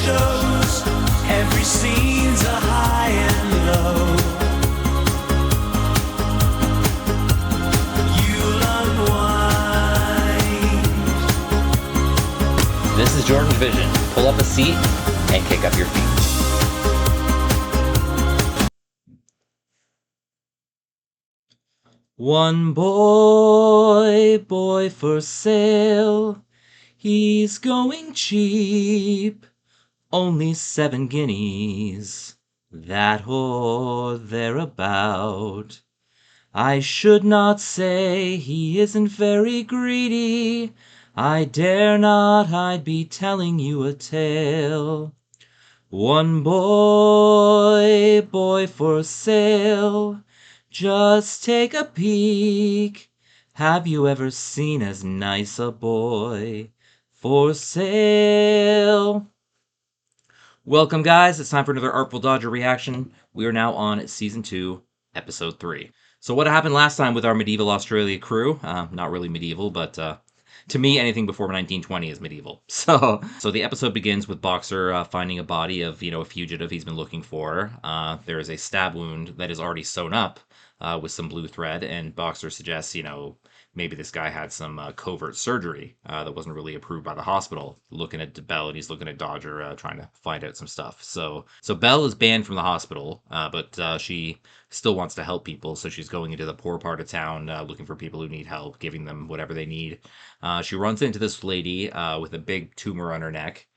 shows. Every scene's a high and low. You'll unwind. This is JordangeVision. Pull up a seat and kick up your feet. One boy for sale. He's going cheap. Only 7 guineas, that or thereabout. I should not say he isn't very greedy. I dare not, I'd be telling you a tale. One boy for sale. Just take a peek. Have you ever seen as nice a boy for sale? Welcome, guys. It's time for another Artful Dodger reaction. We are now on Season 2, Episode 3. So what happened last time with our medieval Australia crew? Not really medieval, but to me, anything before 1920 is medieval. So the episode begins with Boxer finding a body of, a fugitive he's been looking for. There is a stab wound that is already sewn up with some blue thread, and Boxer suggests, maybe this guy had some covert surgery that wasn't really approved by the hospital. Looking at Belle, and he's looking at Dodger, trying to find out some stuff. So Belle is banned from the hospital, but she still wants to help people, so she's going into the poor part of town, looking for people who need help, giving them whatever they need. She runs into this lady with a big tumor on her neck.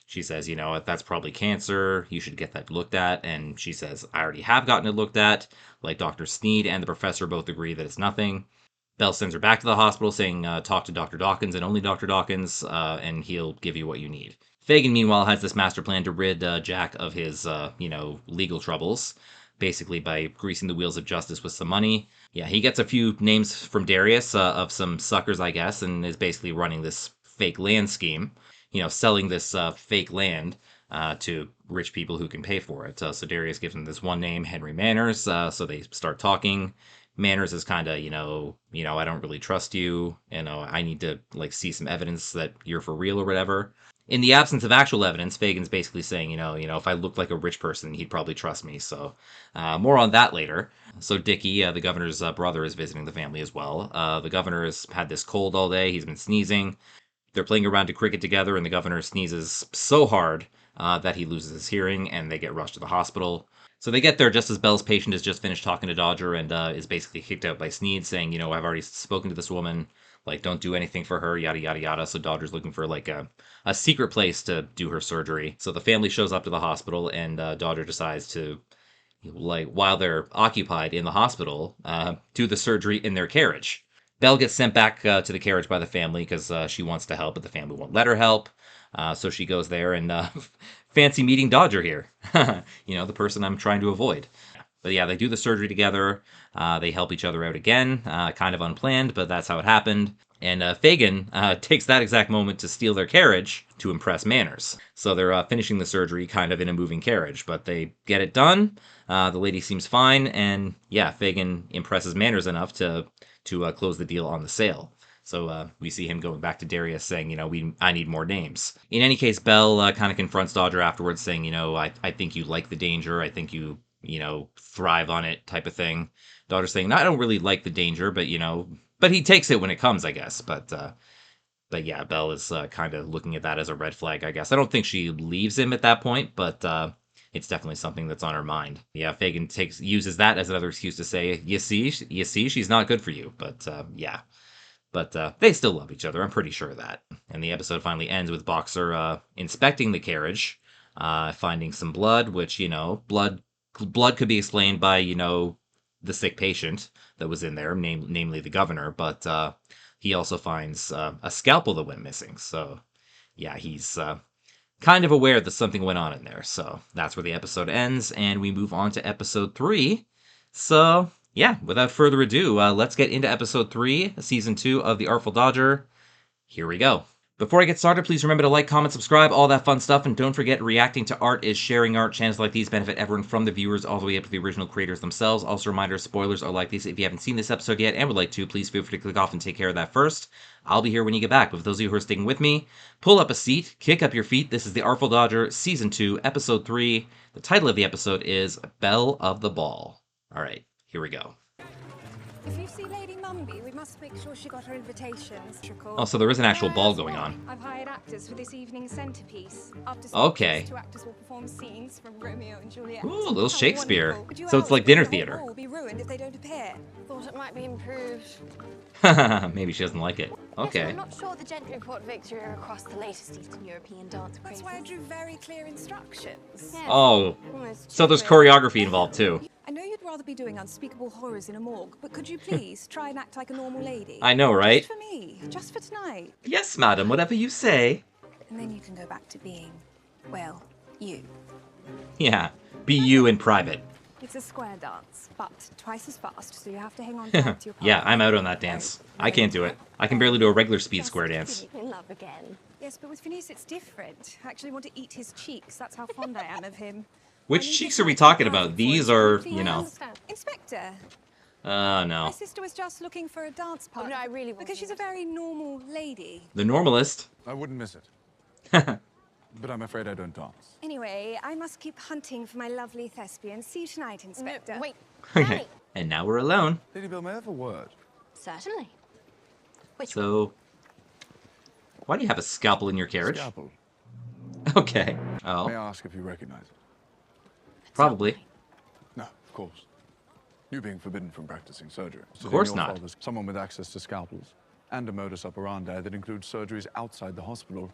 She says, that's probably cancer. You should get that looked at. And she says, I already have gotten it looked at. Like Dr. Sneed and the professor both agree that it's nothing. Belle sends her back to the hospital saying, talk to Dr. Dawkins and only Dr. Dawkins, and he'll give you what you need. Fagin, meanwhile, has this master plan to rid Jack of his, legal troubles, basically by greasing the wheels of justice with some money. Yeah, he gets a few names from Darius of some suckers, I guess, and is basically running this fake land scheme. Selling this fake land to rich people who can pay for it. So Darius gives him this one name, Henry Manners, so they start talking. Manners is kind of, I don't really trust you, I need to, see some evidence that you're for real or whatever. In the absence of actual evidence, Fagin's basically saying, if I looked like a rich person, he'd probably trust me, so more on that later. So Dickie, the governor's brother, is visiting the family as well. The governor has had this cold all day, he's been sneezing. They're playing around to cricket together, and the governor sneezes so hard that he loses his hearing, and they get rushed to the hospital. So they get there just as Belle's patient has just finished talking to Dodger and is basically kicked out by Sneed, saying, I've already spoken to this woman, don't do anything for her, yada, yada, yada. So Dodger's looking for, a secret place to do her surgery. So the family shows up to the hospital, and Dodger decides to, while they're occupied in the hospital, do the surgery in their carriage. Belle gets sent back to the carriage by the family because she wants to help, but the family won't let her help. So she goes there and fancy meeting Dodger here. The person I'm trying to avoid. But yeah, they do the surgery together. They help each other out again. Kind of unplanned, but that's how it happened. And Fagin takes that exact moment to steal their carriage to impress Manners. So they're finishing the surgery kind of in a moving carriage, but they get it done. The lady seems fine, and yeah, Fagin impresses Manners enough to close the deal on the sale. So we see him going back to Darius saying, I need more names. In any case, Belle kind of confronts Dodger afterwards saying, I think you like the danger. I think you, thrive on it type of thing. Dodger's saying, no, I don't really like the danger, but, but he takes it when it comes, I guess. But yeah, Belle is kind of looking at that as a red flag, I guess. I don't think she leaves him at that point, but it's definitely something that's on her mind. Yeah, Fagin uses that as another excuse to say, you see, she's not good for you. But yeah. But they still love each other, I'm pretty sure of that. And the episode finally ends with Boxer inspecting the carriage, finding some blood, which, blood could be explained by, the sick patient that was in there, namely the governor. But he also finds a scalpel that went missing. So, yeah, he's kind of aware that something went on in there. So that's where the episode ends, and we move on to episode 3. So yeah, without further ado, let's get into episode 3, season 2 of The Artful Dodger. Here we go. Before I get started, please remember to like, comment, subscribe, all that fun stuff, and don't forget reacting to art is sharing art. Channels like these benefit everyone from the viewers all the way up to the original creators themselves. Also, reminder, spoilers are like these. If you haven't seen this episode yet and would like to, please feel free to click off and take care of that first. I'll be here when you get back. But for those of you who are sticking with me, pull up a seat, kick up your feet. This is the Artful Dodger, Season 2, Episode 3. The title of the episode is Belle of the Ball. All right, here we go. If you see Lady Mumby, we must make sure she got her invitations. Oh, so there is an actual ball going on. I've hired actors for this evening's centerpiece. After Okay. 2 actors will perform scenes from Romeo and Juliet. Ooh, a little How Shakespeare. wonderful. Would you So it's help? like dinner The whole theater. ball will be ruined if they don't appear. Thought it might be improved. Maybe she doesn't like it. Yes, Okay. I'm not sure the gentry report victory across the latest Eastern European dance That's crazes. why I drew very clear instructions. Yes, Oh, almost so there's children. choreography involved too. I know you'd rather be doing unspeakable horrors in a morgue, but could you please try and act like a normal lady? I know, right? Just for me, just for tonight. Yes, madam, whatever you say. And then you can go back to being, well, you. Yeah, be you in private. It's a square dance, but twice as fast, so you have to hang on tight to your Yeah, partner. I'm out on that dance. I can't do it. I can barely do a regular speed square dance. In love again. Yes, but with Phineas it's different. I actually want to eat his cheeks. That's how fond I am of him. Which I need cheeks his are we nice talking mouth about? for These it to are, complete- you I know. understand. Inspector, No. my sister was just looking for a dance partner. no, I really Because she's a wasn't. very normal lady. The normalist. I wouldn't miss it. But I'm afraid I don't dance. Anyway, I must keep hunting for my lovely thespian. See you tonight, Inspector. No, wait. Okay, Danny. and now we're alone. Lady Belle, may I have a word? Certainly. Which So, why do you have a scalpel in your carriage? Scalpel. Okay. May I Oh, ask if you recognize it? probably. No, of course. You being forbidden from practicing surgery. Of course not. Someone with access to scalpels and a modus operandi that includes surgeries outside the hospital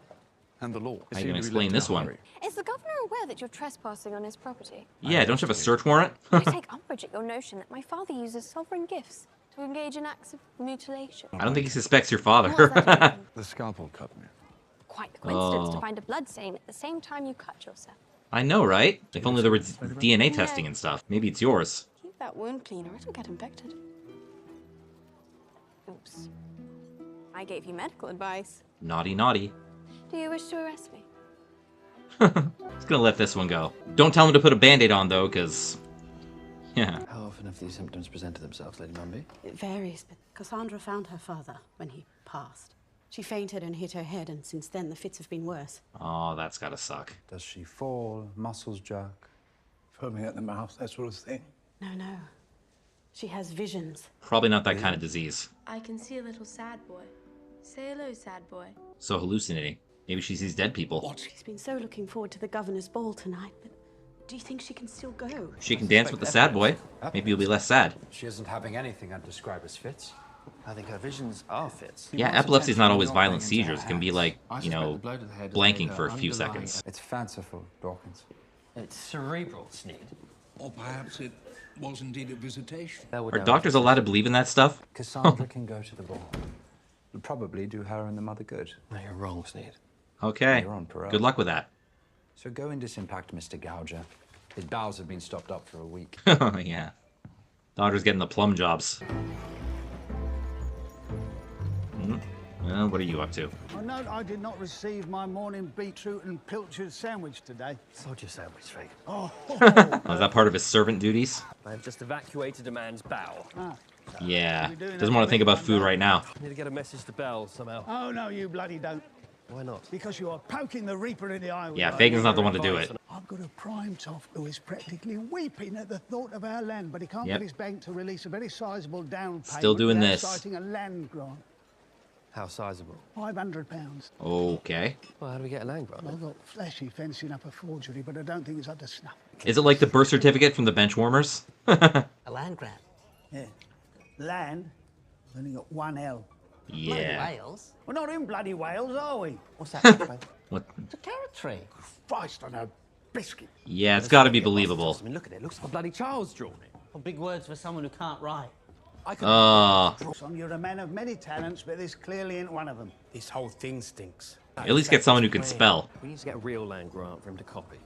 and the law. How are you gonna explain this one? Is the governor aware that you're trespassing on his property? Yeah, don't you have a search warrant? I take umbrage at your notion that my father uses sovereign gifts to engage in acts of mutilation. I don't think he suspects your What's father. that doing? The scalpel cut me. Quite the coincidence Oh. to find a blood stain at the same time you cut yourself. I know, right? If only there was DNA testing and stuff. Maybe it's yours. Keep that wound clean or it'll get infected. Oops. I gave you medical advice. Naughty, naughty. Do you wish to arrest me? Just gonna let this one go. Don't tell him to put a band-aid on, though, because... Yeah. How often have these symptoms presented themselves, Lady Mumby? It varies, but Cassandra found her father when he passed. She fainted and hit her head, and since then the fits have been worse. Oh, that's gotta suck. Does she fall, muscles jerk, foaming at the mouth, that sort of thing? No. She has visions. Probably not that kind of disease. I can see a little sad boy. Say hello, sad boy. So hallucinating. Maybe she sees dead people. She's been so looking forward to the governor's ball tonight, but do you think she can still go? She can dance with the sad boy. Maybe you'll be less sad. She isn't having anything I'd describe as fits. I think her visions are fits. Yeah, epilepsy's not always violent seizures. It can be like, you know, blanking for a few seconds. It's fanciful, Dawkins. It's cerebral, Sneed. Or perhaps it was indeed a visitation. Are doctors allowed to believe in that stuff? Cassandra can go to the ball. It'll probably do her and the mother good. No, you're wrong, Sneed. Okay. You're on parole. Good luck with that. So go and disimpact Mr. Gouger. His bowels have been stopped up for a week. Yeah. Dodger's getting the plum jobs. Well, what are you up to? I note I did not receive my morning beetroot and pilchard sandwich today. Sod your sandwich, Fagin. Oh, is that part of his servant duties? I've just evacuated a man's bowel. Yeah. Doesn't want to think about food right now. I need to get a message to Belle somehow. Oh, no, you bloody don't. Why not? Because you are poking the Reaper in the eye with Yeah, your- Fagin's not the one to do it. I've got a prime toff who is practically weeping at the thought of our land, but he can't Yep. get his bank to release a very sizable down payment Still doing without this. citing a land grant. How sizable? £500. Okay. Well, how do we get a land grant? I've got flashy fencing up a forgery, but I don't think it's up to snuff. Is it like the birth certificate from the bench warmers? A land grant. Yeah. Land, only got one L. Yeah. Wales? We're not in bloody Wales, are we? What's that? What? It's a territory. Christ on a biscuit. Yeah, it's got to be believable. I mean, look at it. It looks like a bloody child's drawn it. Well, big words for someone who can't write. Son, you're a man of many talents, but this clearly ain't one of them. This whole thing stinks. At least get someone who can spell. We need to get a real land grant for him to copy.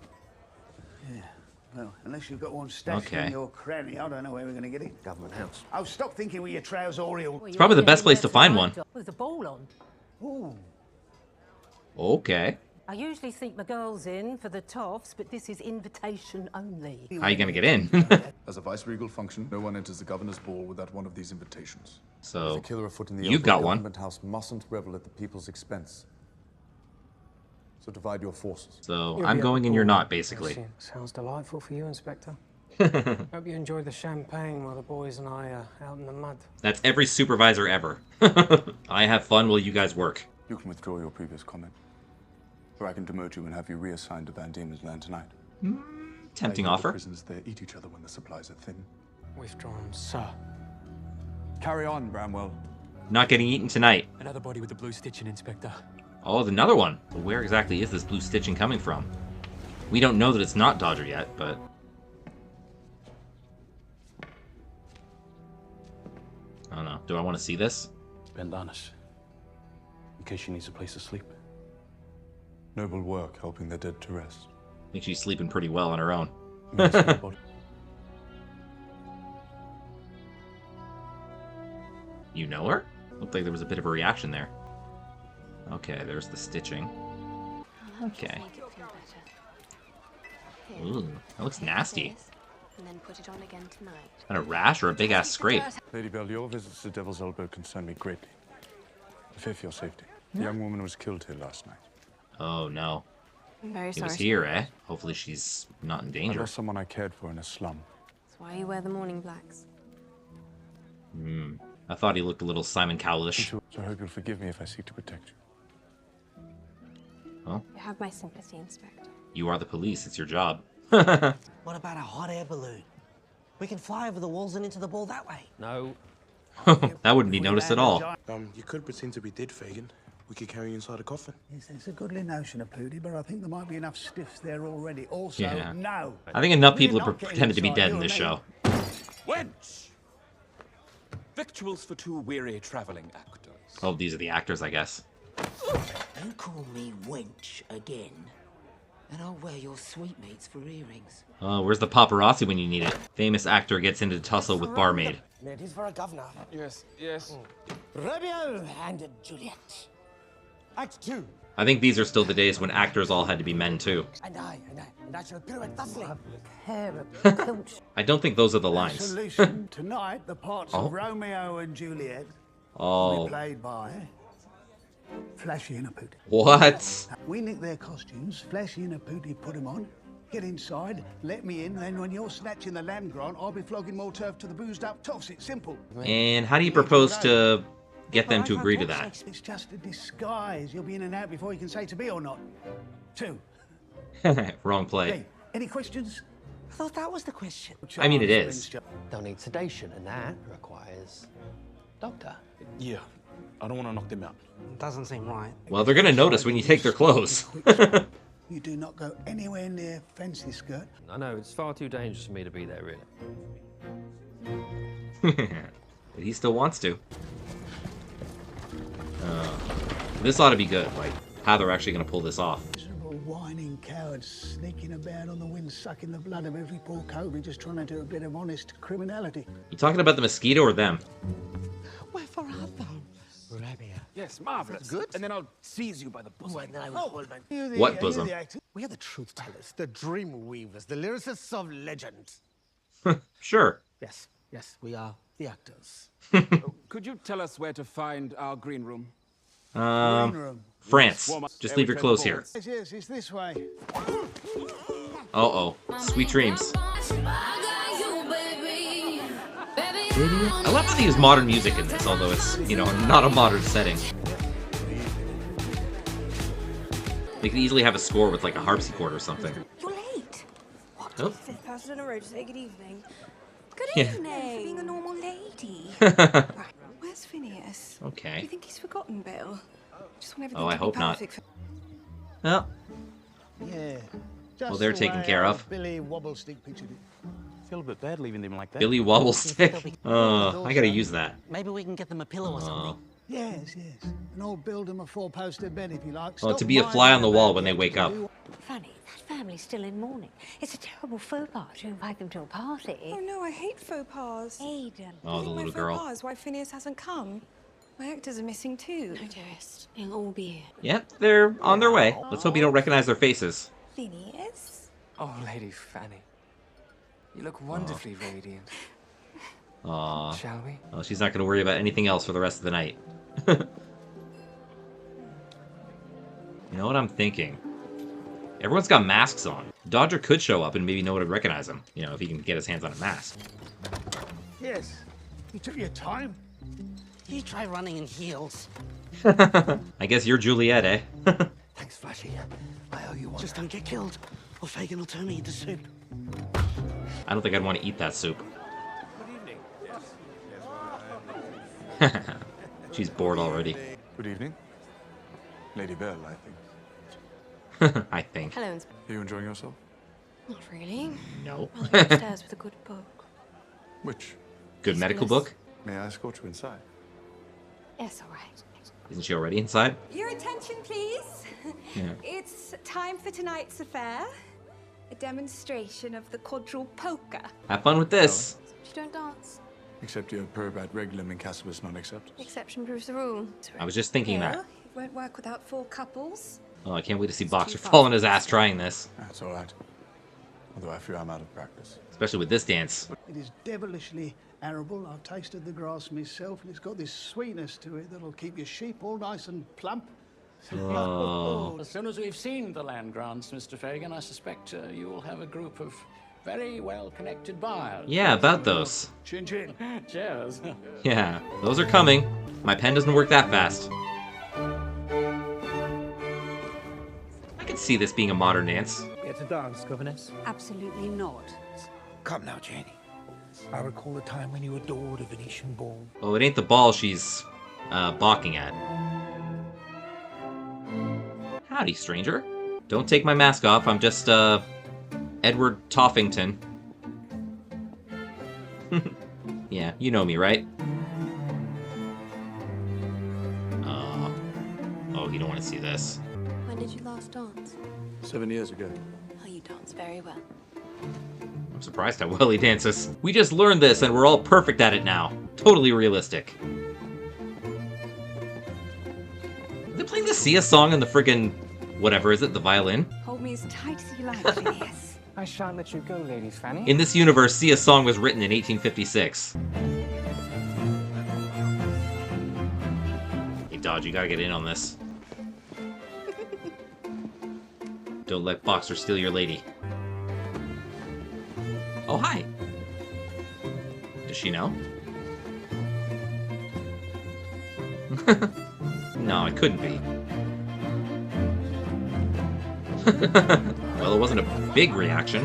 Yeah. Well, unless you've got one stashed Okay. in your cranny, I don't know where we're going to get it. Government house. Oh, stop thinking with your trousers, Oriel. It's probably the best place to find one. With the ball on. Ooh. Okay. I usually seek my girls in for the toffs, but this is invitation only. How you gonna get in? As a vice-regal function, no one enters the governor's ball without one of these invitations. So, If a killer afoot in the you've got one. government house mustn't revel at the people's expense. So divide your forces. So I'm going and you're not, basically. Sounds delightful for you, Inspector. Hope you enjoy the champagne while the boys and I are out in the mud. That's every supervisor ever. I have fun while you guys work. You can withdraw your previous comment. Or I can demote you and have you reassigned to Van Diemen's Land tonight. Tempting The offer. prisoners there eat each other when the supplies are thin. Withdrawn, sir. Carry on, Bramwell. Not getting eaten tonight. Another body with the blue stitching, Inspector. Oh, another one. But where exactly is this blue stitching coming from? We don't know that it's not Dodger yet, but... I don't know. Do I want to see this? Ben Darnish. In case she needs a place to sleep. Noble work helping the dead to rest. I think she's sleeping pretty well on her own. You know her? Looked like there was a bit of a reaction there. Okay, there's the stitching. Okay. Ooh, that looks nasty. And then put it on again tonight. And a rash or a big ass scrape? Lady Belle, your visits to Devil's Elbow concern me greatly. I fear for your safety. The young woman was killed here last night. Oh no. I'm very He sorry. was here, eh? Hopefully she's not in I danger. lost someone I cared for in a slum. That's why you wear the morning blacks. I thought he looked a little Simon Cowlish. So I hope you'll forgive me if I seek to protect you. Well, You have my sympathy, Inspector. you are the police. It's your job. What about a hot air balloon? We can fly over the walls and into the ball that way. No. That wouldn't be noticed at all. You could pretend to be dead, Fagin. We could carry you inside a coffin. Yes, it's a goodly notion of Pooty, but I think there might be enough stiffs there already. Also, Yeah. no. I think enough people We're have not getting pretended to be inside, dead you in this and show. Wench! Victuals for two weary travelling actors. Oh, these are the actors, I guess. Don't call me wench again, and I'll wear your sweetmeats for earrings. Oh, where's the paparazzi when you need it? Famous actor gets into tussle with barmaid. It is for a governor. Yes, yes. Romeo and Juliet. Act 2. I think these are still the days when actors all had to be men too. And I shall pirouette thusly. I don't think those are the lines. Solution. Tonight, the parts Oh. of Romeo and Juliet will Oh, be played by Flashy and a Pooty. what? We nick their costumes, Flashy and a Pooty put them on, get inside, let me in, then when you're snatching the land grant, I'll be flogging more turf to the boozed up toffs. It's simple. And how do you propose to get them to agree to that? It's just a disguise. You'll be in and out before you can say to be or not. 2. Wrong play. Hey, any questions? I thought that was the question. I mean, it is. They'll need sedation, and that requires doctor. Yeah, I don't want to knock them out. Doesn't seem right. Well, they're gonna notice when you take their clothes. You do not go anywhere near fancy skirt. I know, it's far too dangerous for me to be there, really. But he still wants to. This ought to be good. Like, how they're actually gonna pull this off. Miserable whining cowards sneaking about on the wind, sucking the blood of every poor cobie, just trying to do a bit of honest criminality. You talking about the mosquito or them? Wherefore art thou, Romeo? Yes, marvelous. Good. And then I'll seize you by the bosom. And then I will hold my... What bosom? We are the truth tellers, the dream weavers, the lyricists of legend. Sure. Yes, yes, we are the actors. Could you tell us where to find our green room? Green room. France. Just leave your clothes here. Yes, yes, it's this way. Uh-oh. Sweet dreams. I love how they use modern music in this, although it's, you know, not a modern setting. They could easily have a score with like a harpsichord or something. You're late. What? Oh. Fifth person in a row to say good evening. Good Yeah. evening. Being a normal lady. Right. Where's Phineas? Do Okay. you think he's forgotten Bill? Just want everything Oh, I to be hope not. perfect for... Well, Yeah. well, they're taken care of. Billy Wobblestick pictured it. Feel a bit bad leaving them like that. Billy Wobblestick. I gotta use that. Maybe we can get them a pillow or something. Yes, yes. And I'll build them a 4-poster bed if you like. Well, Stop to be a whining fly on the wall about when they the wake up. extra Funny, that family's still in mourning. It's a terrible faux pas to invite them to a party. Oh no, I hate faux pas. Aidan. Oh, the My little faux girl. pas is why Phineas hasn't come. My actors are missing too. No, dearest. They'll all be here. Yep, they're on their way. Let's hope you don't recognize their faces. Phineas? Oh, Lady Fanny. You look wonderfully radiant. Aww. Shall we? Well, she's not going to worry about anything else for the rest of the night. You know what I'm thinking? Everyone's got masks on. Dodger could show up and maybe no one would recognize him. You know, if he can get his hands on a mask. Yes. You took your time. You try running in heels. I guess you're Juliet, eh? Thanks, Flashy. I owe you one. Just don't get killed, or Fagin will turn me into soup. I don't think I'd want to eat that soup. Good evening. She's bored already. Good evening. Lady Belle, I think. I think. Hello, Are you enjoying yourself? Not really. No. I'll be upstairs with a good book. Which? Good medical book? May I escort you inside? Yes, all right. Isn't she already inside? Your attention, please. Yeah. It's time for tonight's affair. A demonstration of the quadrille polka. Have fun with this. You don't dance. Except your probat regulum incasibus non acceptus. Exception proves the rule. I was just thinking Here, that. it won't work without 4 couples. Oh, I can't wait to see Boxer fall on his ass trying this. That's all right. Although I fear I'm out of practice. Especially with this dance. It is devilishly arable. I've tasted the grass myself, and it's got this sweetness to it that'll keep your sheep all nice and plump. Oh. As soon as we've seen the land grants, Mr. Fagin, I suspect you will have a group of very well-connected buyers. Yeah, about those. Chin chin. Cheers. Yeah, those are coming. My pen doesn't work that fast. I could see this being a modern dance. Get to dance, governess? Absolutely not. Come now, Janie. I recall a time when you adored a Venetian ball. Oh, it ain't the ball she's balking at. Howdy, stranger. Don't take my mask off. I'm just, Edward Toffington. Yeah, you know me, right? Oh, you don't want to see this. When did you last dance? 7 years ago. Oh, you dance very well. I'm surprised how well he dances. We just learned this and we're all perfect at it now. Totally realistic. Are they playing the Sia song in the friggin' whatever is it, the violin? Hold me as tight as you like, Phineas. I shan't let you go, Lady Fanny. In this universe, Sia's song was written in 1856. Hey, Dodge, you gotta get in on this. Don't let Boxer steal your lady. Oh, hi. Does she know? No, it couldn't be. Well, it wasn't a big reaction.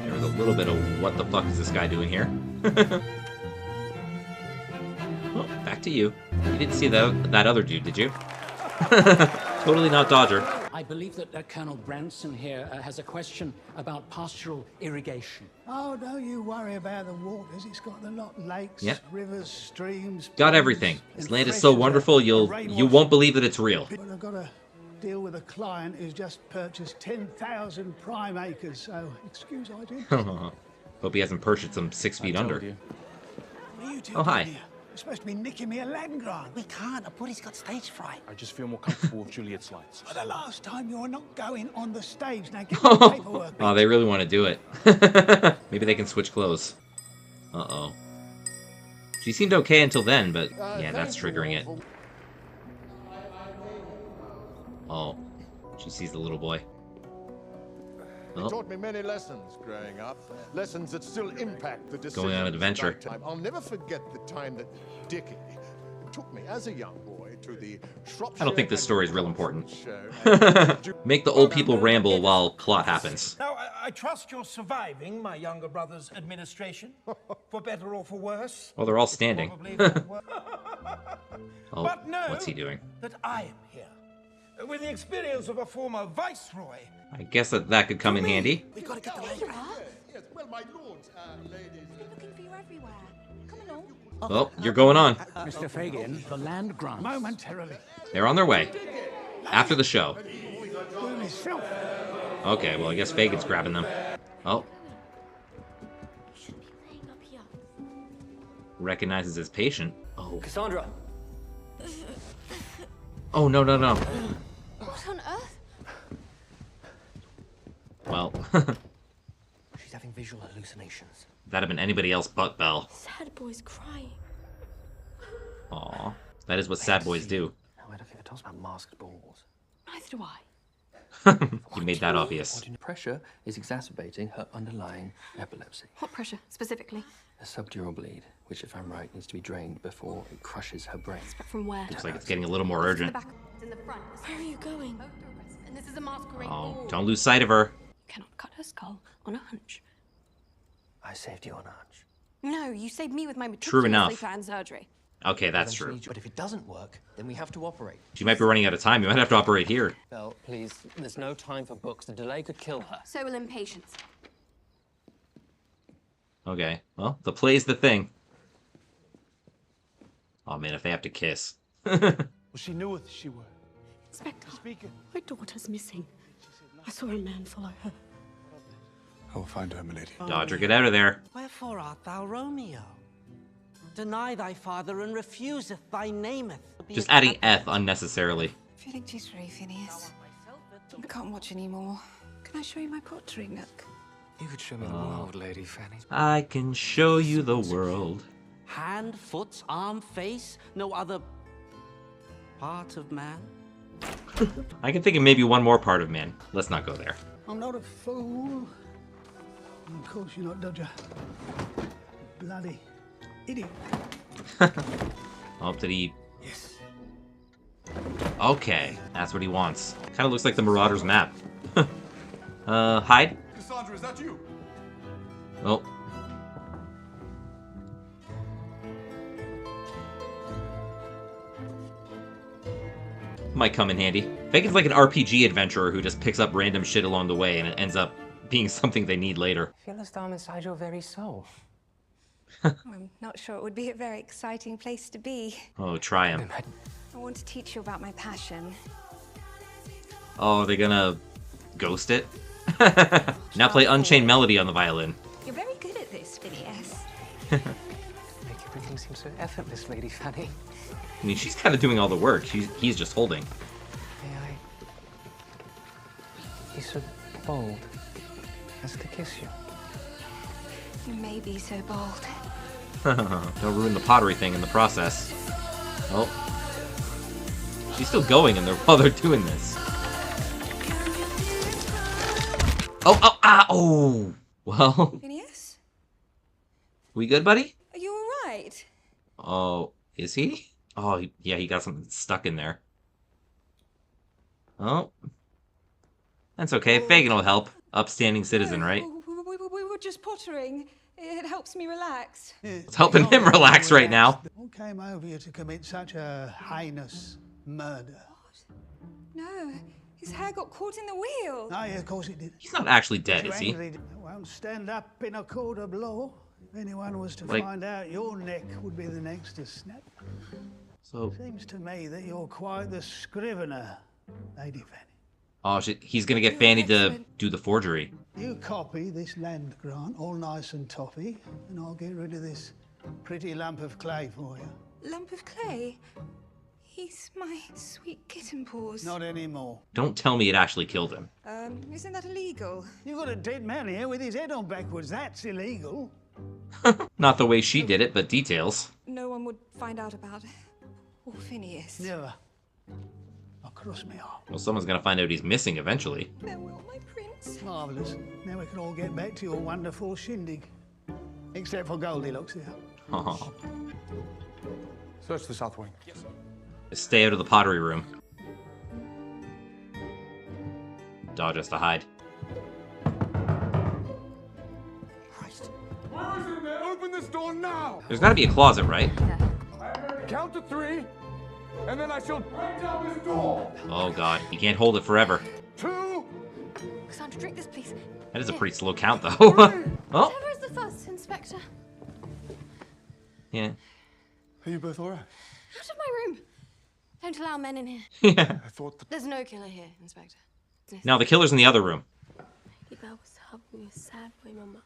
There was a little bit of what the fuck is this guy doing here? Oh, back to you. You didn't see that other dude, did you? Totally not Dodger. I believe that Colonel Branson here has a question about pastoral irrigation. Oh, don't you worry about the waters. It's got a lot lakes, Yep. rivers, streams. Got ponds, everything. This and land is fresh so as a wonderful, you rainwater. won't believe that it's real. But I've got to deal with a client who's just purchased 10,000 prime acres, so excuse I did. Hope he hasn't purchased them 6 feet under. What are you two Oh, hi. doing here? You're supposed to be nicking me a land grant. We can't. A body's got stage fright. I just feel more comfortable with Juliet's lights. For the last time, you're not going on the stage. Now get your paperwork. Oh, they really want to do it. Maybe they can switch clothes. Uh-oh. She seemed okay until then, but yeah, that's triggering it. Oh, she sees the little boy. He Oh, taught me many lessons growing up, lessons that still impact the decisions. going on an adventure. of lifetime. I'll never forget the time that Dickie took me as a young boy to the Shropshire. I don't think this story is real important. Show. Make the old people ramble while plot happens. Now, I trust you're surviving my younger brother's administration, for better or for worse. Oh, they're all standing. Probably for worse. Oh, But know what's he doing? that I am here, with the experience of a former viceroy. I guess that could come in handy. We've got to get the land grant. Yes, well, my lords, ladies. Looking for you everywhere. Come along. Oh, you're going on. Mr. Fagin, the land grants. Momentarily. They're on their way. After the show. Do myself. Okay, well, I guess Fagin's grabbing them. Oh, recognizes his patient. Oh. Cassandra! Oh, no, no, no. What on earth? Well, She's having visual hallucinations. that'd have been anybody else but Belle. Sad boy's crying. Aw. That is what sad boys do. No, I don't think it talks about masked balls. Neither do I. You made that obvious. Pressure is exacerbating her underlying epilepsy. What pressure, specifically? A subdural bleed, which, if I'm right, needs to be drained before it crushes her brain. But from where? Looks like it's getting a little more urgent. It's in the front. Where are you going? And this is a masquerade Oh, ball. don't lose sight of her. You cannot cut her skull on a hunch. I saved you on a hunch. No, you saved me with my True meticulously enough. planned surgery. Okay, that's true. But if it doesn't work, then we have to operate. She might be running out of time. You might have to operate here. Belle, please, there's no time for books. The delay could kill her. So will impatience. Okay, well, the play's the thing. Oh man, if they have to kiss. Well, she knew what she were. Inspector, Speaking. my daughter's missing. I saw a man follow her. I will find her, milady. Dodger, get out of there. Wherefore art thou Romeo? Deny thy father and refuseth thy nameth. Just adding F unnecessarily. Feeling jittery, Phineas. I can't watch anymore. Can I show you my pottery nook? You could show me the world, Lady Fanny. I can show you the world. Hand, foot, arm, face, no other part of man. I can think of maybe one more part of man. Let's not go there. I'm not a fool. And of course you're not, Dodger. Bloody idiot. Oh, did he... Yes. Okay, that's what he wants. Kind of looks like the Marauders map. Hide? Cassandra, is that you? Oh. Might come in handy. Fagin's like an RPG adventurer who just picks up random shit along the way and it ends up being something they need later. Feel as though I'm inside your very soul. I'm not sure it would be a very exciting place to be. Oh, try him. I want to teach you about my passion. Oh, are they gonna ghost it? Now play Unchained Melody on the violin. You're very good at this, Phineas. Make everything seem so effortless, Lady Fanny. I mean, she's kind of doing all the work. He's just holding. May I be so bold as to kiss you? You may be so bold. Don't ruin the pottery thing in the process. Oh. She's still going while they're doing this. Oh, oh, ah, oh! Well. Phineas? We good, buddy? Are you alright? Oh, is he? Oh, yeah, he got something stuck in there. Oh. That's okay. Fagin will help. Upstanding citizen, right? We were just pottering. It helps me relax. It's helping him relax right now. What came over you to commit such a heinous murder? No, his hair got caught in the wheel. Oh, yeah, of course it did. He's not actually dead, is he? It won't stand up in a court of law. If anyone was to Like- find out, your neck would be the next to snap. So, Seems to me that you're quite the scrivener, Lady Fanny. oh shit, he's gonna get Fanny to do the forgery. You copy this land grant, all nice and toffee, and I'll get rid of this pretty lump of clay for you. Lump of clay? He's my sweet kitten paws. Not anymore. Don't tell me it actually killed him. Isn't that illegal? You've got a dead man here with his head on backwards. That's illegal. Not the way she did it, but details. No one would find out about it. Or Phineas. Never. I'll cross me off. Well, someone's gonna find out he's missing eventually. Farewell, my prince. Marvellous. Now we can all get back to your wonderful shindig. Except for Goldilocks here. Oh. Search the south wing. Yes, sir. Stay out of the pottery room. Dodge has to hide. Christ. Where is it, man? Open this door now! There's gotta be a closet, right? Count to 3, and then I shall break down this door. Oh god, you can't hold it forever. 2. Cassandra, drink this, please. That is a pretty slow count, though. Oh, Whatever is the fuss, Inspector? yeah. Are you both all right? Out of my room. Don't allow men in here. Yeah. I thought that... There's no killer here, Inspector. Now the killer's in the other room. Lady Belle was helping a sad boy, Mama.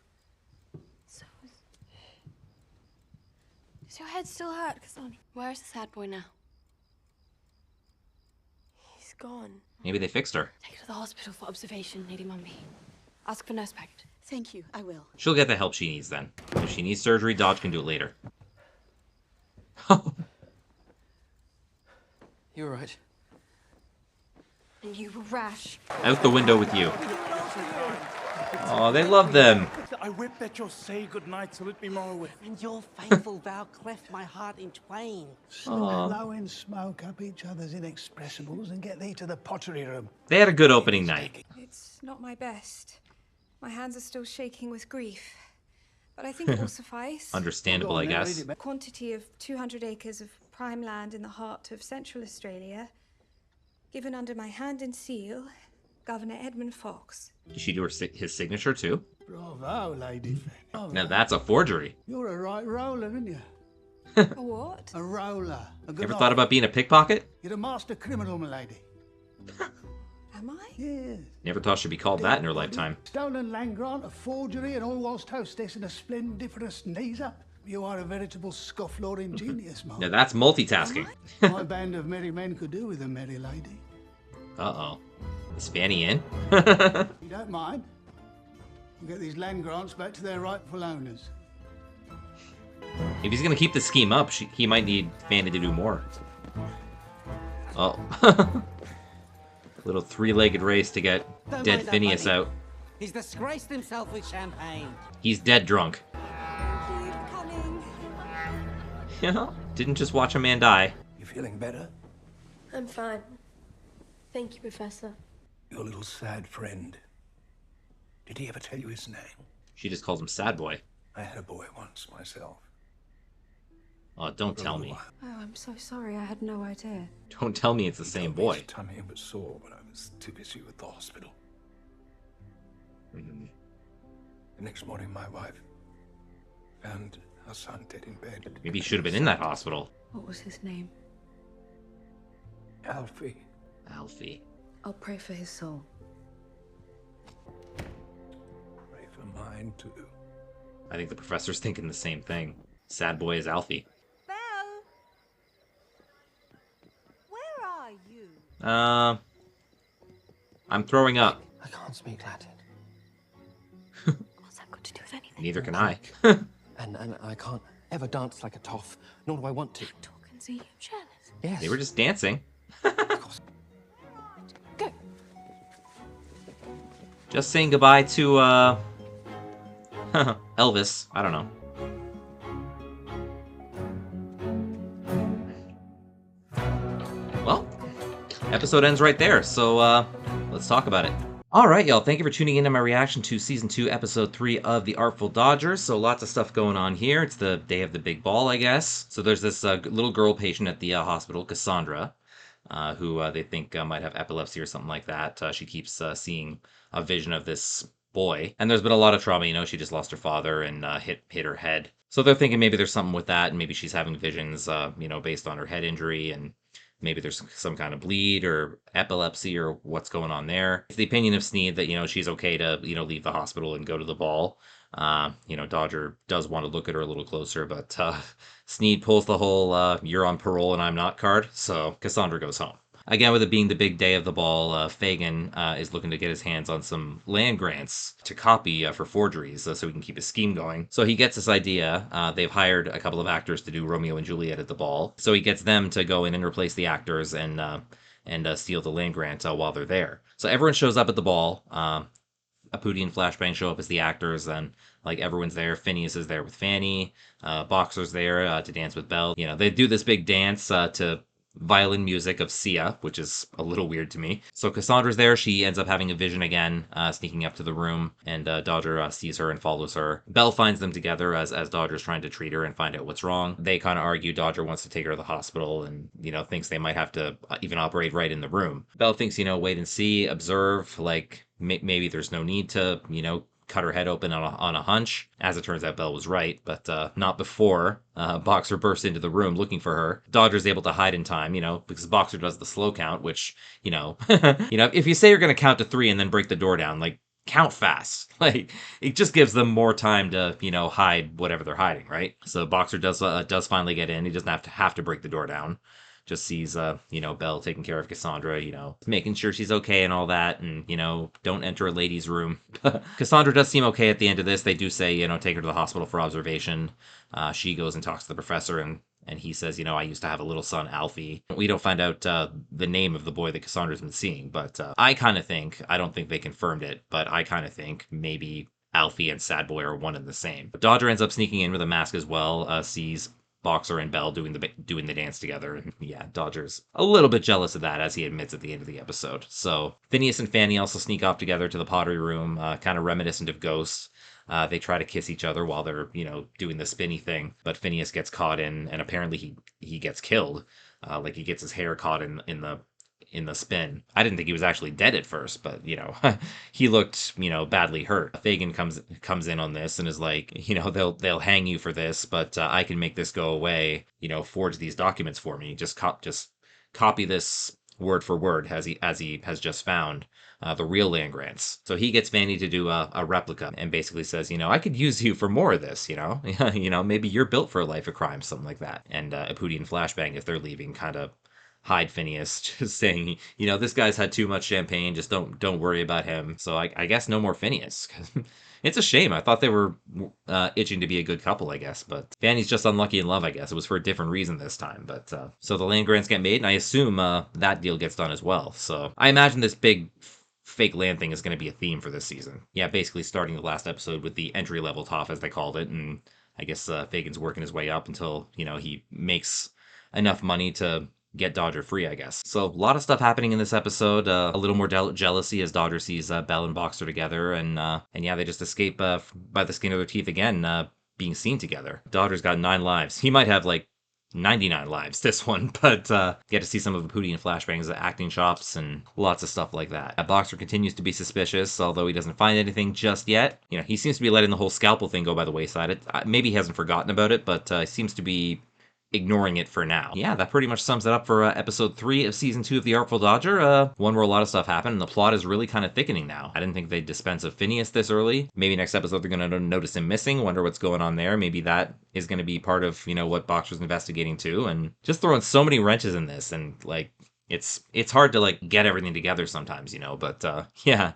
So was... Does your head still hurt, Cassandra? Where's the sad boy now? He's gone. Maybe they fixed her. Take her to the hospital for observation, Lady Mumby. Ask for nurse package. Thank you, I will. She'll get the help she needs then. If she needs surgery, Dodge can do it later. You all right? And you were rash. Out the window with you. Oh, they love them. I wept that you'll say goodnight, so let me more with. And your faithful vow cleft my heart in twain. Blowing smoke up each other's inexpressibles and get thee to the pottery room. They had a good opening night. It's not my best. My hands are still shaking with grief. But I think it will suffice. Understandable, I guess. A quantity of 200 acres of prime land in the heart of Central Australia, given under my hand and seal, Governor Edmund Fox. Did she do his signature too? Bravo, lady. Bravo. Now that's a forgery. You're a right roller, aren't you? A what? A roller. A good Ever thought about being a pickpocket? You're a master criminal, my lady. Am I? Yes. Never thought she'd be called that in her lifetime. Stolen land grant, a forgery, and all whilst hostess and a splendiferous knees up. You are a veritable scofflaw genius, Mark. Now that's multitasking. My band of merry men could do with a merry lady. Uh-oh. Is Fanny in? You don't mind? We'll get these land grants back to their rightful owners. If he's gonna keep the scheme up, he might need Fanny to do more. Oh. Little three-legged race to get Don't dead mind that, Phineas buddy. out. He's disgraced himself with champagne. He's dead drunk. Keep coming. Yeah, didn't just watch a man die. You feeling better? I'm fine. Thank you, Professor. Your little sad friend. Did he ever tell you his name? She just calls him Sad Boy. I had a boy once myself. Oh, don't tell me. Oh, I'm so sorry. I had no idea. Don't tell me it's the same boy. His tummy was sore, but I was too busy with the hospital. Mm-hmm. The next morning, my wife found our son dead in bed. Maybe he should have been in that hospital. What was his name? Alfie. Alfie. I'll pray for his soul. Pray for mine, too. I think the professor's thinking the same thing. Sad Boy is Alfie. Belle! Where are you? I'm throwing up. I can't speak Latin. What's that got to do with anything? Neither can I. and I can't ever dance like a toff, nor do I want to. Talking, so you're jealous? Yes. They were just dancing. Go. Just saying goodbye to, Elvis. I don't know. Well, episode ends right there, so, let's talk about it. Alright, y'all, thank you for tuning in to my reaction to Season 2, Episode 3 of The Artful Dodgers. So lots of stuff going on here. It's the day of the big ball, I guess. So there's this little girl patient at the hospital, Cassandra, who they think might have epilepsy or something like that. She keeps seeing a vision of this boy. And there's been a lot of trauma, you know, she just lost her father and hit her head. So they're thinking maybe there's something with that, and maybe she's having visions, you know, based on her head injury, and maybe there's some kind of bleed or epilepsy or what's going on there. It's the opinion of Sneed that, you know, she's okay to, you know, leave the hospital and go to the ball. You know, Dodger does want to look at her a little closer, but Sneed pulls the whole you're on parole and I'm not card, so Cassandra goes home. Again, with it being the big day of the ball, Fagin is looking to get his hands on some land grants to copy for forgeries so he can keep his scheme going. So he gets this idea. They've hired a couple of actors to do Romeo and Juliet at the ball. So he gets them to go in and replace the actors and steal the land grant while they're there. So everyone shows up at the ball. Apudi and Flashbang show up as the actors, and like everyone's there. Phineas is there with Fanny. Boxer's there to dance with Belle. You know, they do this big dance to violin music of Sia, which is a little weird to me. So Cassandra's there. She ends up having a vision again, sneaking up to the room, and Dodger sees her and follows her. Belle finds them together as Dodger's trying to treat her and find out what's wrong. They kind of argue. Dodger wants to take her to the hospital and, you know, thinks they might have to even operate right in the room. Belle thinks, you know, wait and see, observe, like maybe there's no need to, you know, cut her head open on a hunch. As it turns out, Belle was right, but not before Boxer bursts into the room looking for her. Dodger's able to hide in time, you know, because Boxer does the slow count, which, you know, if you say you're going to count to 3 and then break the door down, like, count fast. Like, it just gives them more time to, you know, hide whatever they're hiding, right? So Boxer does finally get in. He doesn't have to break the door down. Just sees, you know, Belle taking care of Cassandra, you know, making sure she's okay and all that, and, you know, don't enter a lady's room. Cassandra does seem okay at the end of this. They do say, you know, take her to the hospital for observation. She goes and talks to the professor, and he says, you know, I used to have a little son, Alfie. We don't find out the name of the boy that Cassandra's been seeing, but I kind of think, I don't think they confirmed it, but I kind of think maybe Alfie and Sad Boy are one and the same. But Dodger ends up sneaking in with a mask as well, sees Boxer and Belle doing the dance together. And yeah, Dodger's a little bit jealous of that, as he admits at the end of the episode. So Phineas and Fanny also sneak off together to the pottery room, kind of reminiscent of Ghosts. They try to kiss each other while they're, you know, doing the spinny thing, but Phineas gets caught in, and apparently he gets killed. Like, he gets his hair caught in the spin. I didn't think he was actually dead at first, but, you know, he looked, you know, badly hurt. Fagin comes in on this and is like, you know, they'll hang you for this, but I can make this go away. You know, forge these documents for me. Just copy this word for word as he has just found the real land grants. So he gets Fanny to do a replica and basically says, you know, I could use you for more of this, you know? You know, maybe you're built for a life of crime, something like that. And Apudi and Flashbang, if they're leaving, kind of hide Phineas, just saying, you know, this guy's had too much champagne, just don't worry about him. So I guess no more Phineas. It's a shame. I thought they were itching to be a good couple, I guess, but Fanny's just unlucky in love, I guess. It was for a different reason this time, but so the land grants get made, and I assume that deal gets done as well. So I imagine this big fake land thing is going to be a theme for this season. Yeah, basically starting the last episode with the entry-level TOF, as they called it, and I guess Fagin's working his way up until, you know, he makes enough money to get Dodger free, I guess. So a lot of stuff happening in this episode. A little more jealousy as Dodger sees Belle and Boxer together, and yeah, they just escape by the skin of their teeth again, being seen together. Dodger's got 9 lives. He might have like 99 lives this one, but get to see some of Apudi and Flashbang's acting chops and lots of stuff like that. Boxer continues to be suspicious, although he doesn't find anything just yet. You know, he seems to be letting the whole scalpel thing go by the wayside. Maybe he hasn't forgotten about it, but he seems to be ignoring it for now. Yeah, that pretty much sums it up for episode 3 of season 2 of The Artful Dodger. One where a lot of stuff happened, and the plot is really kind of thickening now. I didn't think they'd dispense of Phineas this early. Maybe next episode they're going to notice him missing, wonder what's going on there. Maybe that is going to be part of, you know, what Boxer's investigating too, and just throwing so many wrenches in this, and like, it's hard to like get everything together sometimes, you know, but yeah,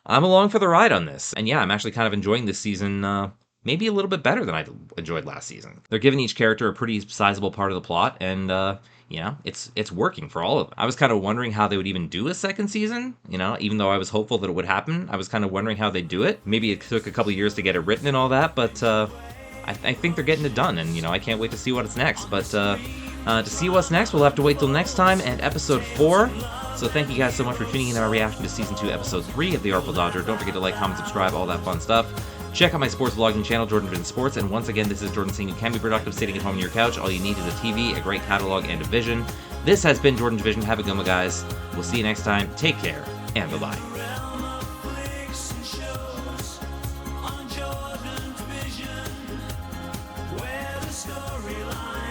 I'm along for the ride on this. And yeah, I'm actually kind of enjoying this season, maybe a little bit better than I enjoyed last season. They're giving each character a pretty sizable part of the plot, and you know, it's working for all of them. I was kind of wondering how they would even do a second season, you know, even though I was hopeful that it would happen. I was kind of wondering how they'd do it. Maybe it took a couple years to get it written and all that, but I think they're getting it done, and, you know, I can't wait to see what's next. But to see what's next, we'll have to wait till next time and episode 4. So thank you guys so much for tuning in to our reaction to season 2, episode 3 of The Artful Dodger. Don't forget to like, comment, subscribe, all that fun stuff. Check out my sports vlogging channel, JordangeVision Sports, and once again, this is Jordan saying you can be productive sitting at home on your couch. All you need is a TV, a great catalog, and a vision. This has been JordangeVision. Have a good one, guys. We'll see you next time. Take care, and bye-bye. Where the storyline